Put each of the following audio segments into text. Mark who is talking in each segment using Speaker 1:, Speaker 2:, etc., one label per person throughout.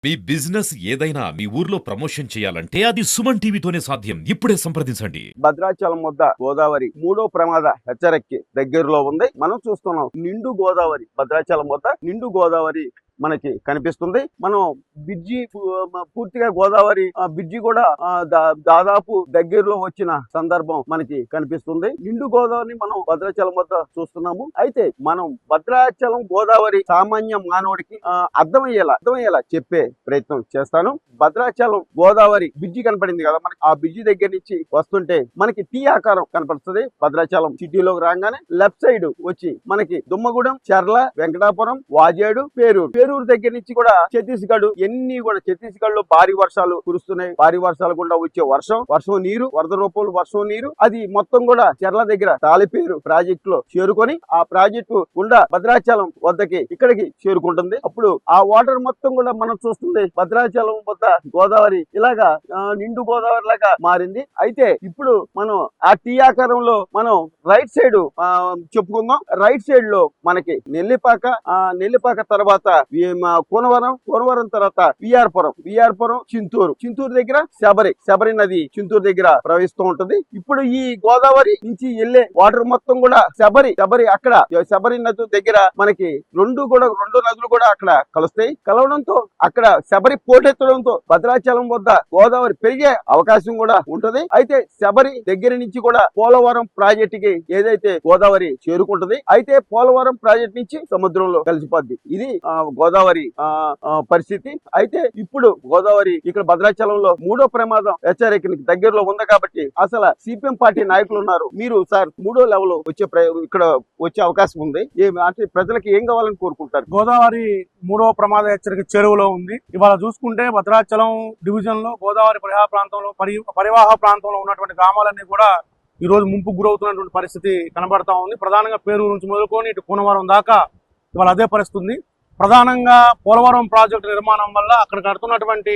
Speaker 1: మీ business ఏదైనా మీ ఊర్లో promotion చేయాలంటే అది సుమన్ టీవీతోనే సాధ్యం. ఇప్పుడే సంప్రదించండి.
Speaker 2: భద్రాచలం వద్ద గోదావరి మూడో ప్రమాద హెచ్చరిక దగ్గరలో ఉంది. మనం చూస్తున్నాం నిండు గోదావరి. భద్రాచలం వద్ద నిండు గోదావరి మనకి కనిపిస్తుంది. మనం బ్రిడ్జి పూర్తిగా గోదావరి బ్రిడ్జి కూడా దాదాపు దగ్గరలో వచ్చిన సందర్భం మనకి కనిపిస్తుంది. నిండు గోదావరిని మనం భద్రాచలం వద్ద చూస్తున్నాము. అయితే మనం భద్రాచలం గోదావరి సామాన్య మానవుడికి అర్థమయ్యేలా చెప్పే ప్రయత్నం చేస్తాను. భద్రాచలం గోదావరి బ్రిడ్జి కనపడింది కదా మనకి. ఆ బ్రిడ్జి దగ్గర నుంచి వస్తుంటే మనకి టీ ఆకారం కనపడుతుంది. భద్రాచలం సిటీలోకి రాగానే లెఫ్ట్ సైడ్ వచ్చి మనకి దుమ్మగూడెం, చర్ల, వెంకటాపురం, వాజేడు, పేరూరు దగ్గర నుంచి కూడా ఛత్తీస్గఢ్ ఛత్తీస్గఢ్ లో భారీ వర్షాలు కురుస్తున్నాయి. భారీ వర్షాలు గుండా వచ్చే వర్షం నీరు, వరద రూపంలో వర్షం నీరు అది మొత్తం కూడా చర్ల దగ్గర తాలిపేరు ప్రాజెక్ట్ లో చేరుకొని ఆ ప్రాజెక్టు గుండా భద్రాచలం వద్దకి ఇక్కడికి చేరుకుంటుంది. అప్పుడు ఆ వాటర్ మొత్తం కూడా మనం చూస్తుంది భద్రాచలం వద్ద గోదావరి ఇలాగా నిండు గోదావరి లాగా మారింది. అయితే ఇప్పుడు మనం ఆ టీ ఆకారంలో మనం రైట్ సైడ్ చెప్పుకుందాం. రైట్ సైడ్ లో మనకి నెల్లిపాక తర్వాత కోనవరం తర్వాత విఆర్పురం, చింతూరు దగ్గర శబరి నది చింతూరు దగ్గర ప్రవహిస్తూ ఉంటుంది. ఇప్పుడు ఈ గోదావరి నుంచి వెళ్లే వాటర్ మొత్తం కూడా శబరి అక్కడ శబరి నది దగ్గర మనకి రెండు నదులు కూడా అక్కడ కలుస్తాయి. కలవడంతో అక్కడ శబరి పోటెత్తడంతో భద్రాచలం వద్ద గోదావరి పెరిగే అవకాశం కూడా ఉంటది. అయితే శబరి దగ్గర నుంచి కూడా పోలవరం ప్రాజెక్టుకి ఏదైతే గోదావరి చేరుకుంటది. అయితే పోలవరం ప్రాజెక్ట్ నుంచి సముద్రంలో కలిసిపోద్ది. ఇది గోదావరి పరిస్థితి. అయితే ఇప్పుడు గోదావరి ఇక్కడ భద్రాచలంలో మూడో ప్రమాదం హెచ్చరికనికి దగ్గరలో ఉంది కాబట్టి అసలు సిపిఎం పార్టీ నాయకులు ఉన్నారు. మీరు సార్ మూడో లెవెల్ ఇక్కడ వచ్చే అవకాశం ఉంది. అంటే ప్రజలకు ఏం కావాలని కోరుకుంటారు?
Speaker 3: గోదావరి మూడో ప్రమాద హెచ్చరిక చెరువులో ఉంది. ఇవాళ చూసుకుంటే భద్రాచలం డివిజన్ లో గోదావరి పరివాహ ప్రాంతంలో ఉన్నటువంటి గ్రామాలన్నీ కూడా ఈ రోజు ముంపు గురవుతున్నటువంటి పరిస్థితి కనబడతా ఉంది. ప్రధానంగా పేరూరు నుంచి మొదలుకొని ఇటు కోనవరం దాకా ఇవాళ అదే పరిస్థితి ఉంది. ప్రధానంగా పోలవరం ప్రాజెక్టు నిర్మాణం వల్ల అక్కడ కడుతున్నటువంటి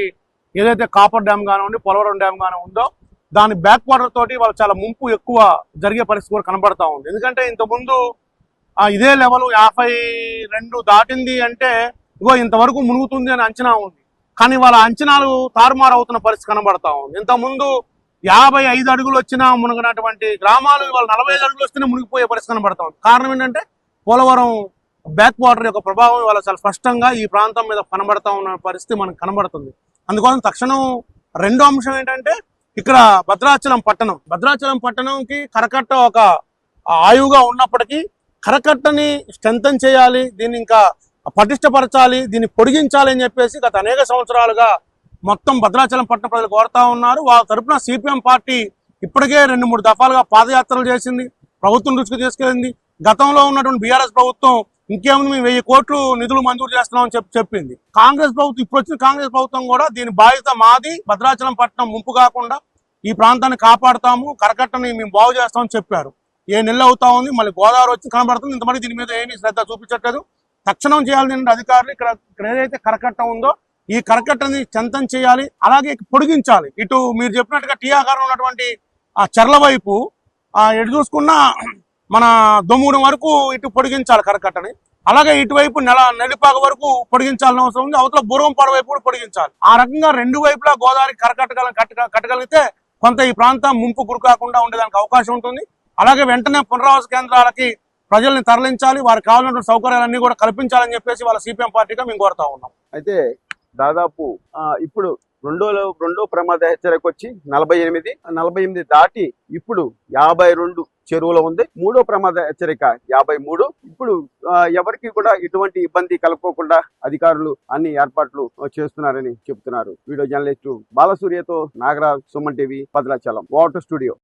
Speaker 3: ఏదైతే కాపర్ డ్యామ్ కానివ్వండి, పోలవరం డ్యామ్ కానీ ఉందో దాని బ్యాక్ వాటర్ తోటి వాళ్ళు చాలా ముంపు ఎక్కువ జరిగే పరిస్థితి కూడా కనబడతా ఉంది. ఎందుకంటే ఇంతకుముందు ఇదే లెవెల్ 52 దాటింది అంటే ఇగో ఇంతవరకు మునుగుతుంది అని అంచనా ఉంది. కానీ వాళ్ళ అంచనాలు తారుమారు అవుతున్న పరిస్థితి కనబడతా ఉంది. ఇంతకుముందు 55 అడుగులు వచ్చినా మునగనటువంటి గ్రామాలు ఇవాళ 45 అడుగులు వస్తేనే మునిగిపోయే పరిస్థితి కనబడతా ఉంది. కారణం ఏంటంటే పోలవరం బ్యాక్ వాటర్ యొక్క ప్రభావం ఇవాళ చాలా స్పష్టంగా ఈ ప్రాంతం మీద కనబడతా ఉన్న పరిస్థితి మనకు కనబడుతుంది. అందుకోసం తక్షణం రెండో అంశం ఏంటంటే ఇక్కడ భద్రాచలం పట్టణంకి కరకట్ట ఒక ఆయువుగా ఉన్నప్పటికీ కరకట్టని స్ట్రెంథన్ చేయాలి, దీన్ని ఇంకా పటిష్టపరచాలి, దీన్ని పొడిగించాలి అని చెప్పేసి గత అనేక సంవత్సరాలుగా మొత్తం భద్రాచలం పట్టణ ప్రజలు కోరుతా ఉన్నారు. వాళ్ళ తరఫున సిపిఎం పార్టీ ఇప్పటికే 2-3 దఫాలుగా పాదయాత్రలు చేసింది, ప్రభుత్వం దృష్టికి తీసుకెళ్ళింది. గతంలో ఉన్నటువంటి బీఆర్ఎస్ ప్రభుత్వం ఇంకేముంది మేము 1000 కోట్లు నిధులు మంజూరు చేస్తున్నామని చెప్పింది. ఇప్పుడు వచ్చిన కాంగ్రెస్ ప్రభుత్వం కూడా దీని బాధ్యత మాది, భద్రాచలం పట్టణం ముంపు కాకుండా ఈ ప్రాంతాన్ని కాపాడుతాము, కరకట్టని మేము బాగు చేస్తామని చెప్పారు. 7 నెలలు అవుతా ఉంది, మళ్ళీ గోదావరి వచ్చి కనబడుతుంది. ఇంతమంది దీని మీద ఏమీ శ్రద్ధ చూపించట్లేదు. తక్షణం చేయాల్సిన అధికారులు ఇక్కడ ఏదైతే కరకట్ట ఉందో ఈ కరకట్టని చెంతం చేయాలి, అలాగే పొడిగించాలి. ఇటు మీరు చెప్పినట్టుగా టీ ఆకారం ఉన్నటువంటి ఆ చెర్ల వైపు ఎటు చూసుకున్నా మన దొమ్ముడు వరకు ఇటు పొడిగించాలి కరకట్టని. అలాగే ఇటువైపు నెల్లిపాక వరకు పొడిగించాల్సిన అవసరం ఉంది. అవతల బూరంపాడు వైపు కూడా పొడిగించాలి. ఆ రకంగా రెండు వైపులా గోదావరి కట్టగలిగితే కొంత ఈ ప్రాంతం ముంపు గురి కాకుండా ఉండేదానికి అవకాశం ఉంటుంది. అలాగే వెంటనే పునరావాస కేంద్రాలకి ప్రజల్ని తరలించాలి, వారికి కావాల్సినటువంటి సౌకర్యాలన్నీ కూడా కల్పించాలని చెప్పేసి వాళ్ళ సిపిఎం పార్టీగా మేము కోరుతా ఉన్నాం.
Speaker 2: అయితే దాదాపు ఇప్పుడు రెండో ప్రమాద హెచ్చరిక వచ్చి 48 దాటి ఇప్పుడు 52 చెరువులో ఉంది. మూడో ప్రమాద హెచ్చరిక 53. ఇప్పుడు ఎవరికి కూడా ఎటువంటి ఇబ్బంది కలుపుకోకుండా అధికారులు అన్ని ఏర్పాట్లు చేస్తున్నారని చెబుతున్నారు. వీడియో జర్నలిస్టు బాలసూర్యతో Nagaraj, Suman TV, Bhadrachalam. Water studio.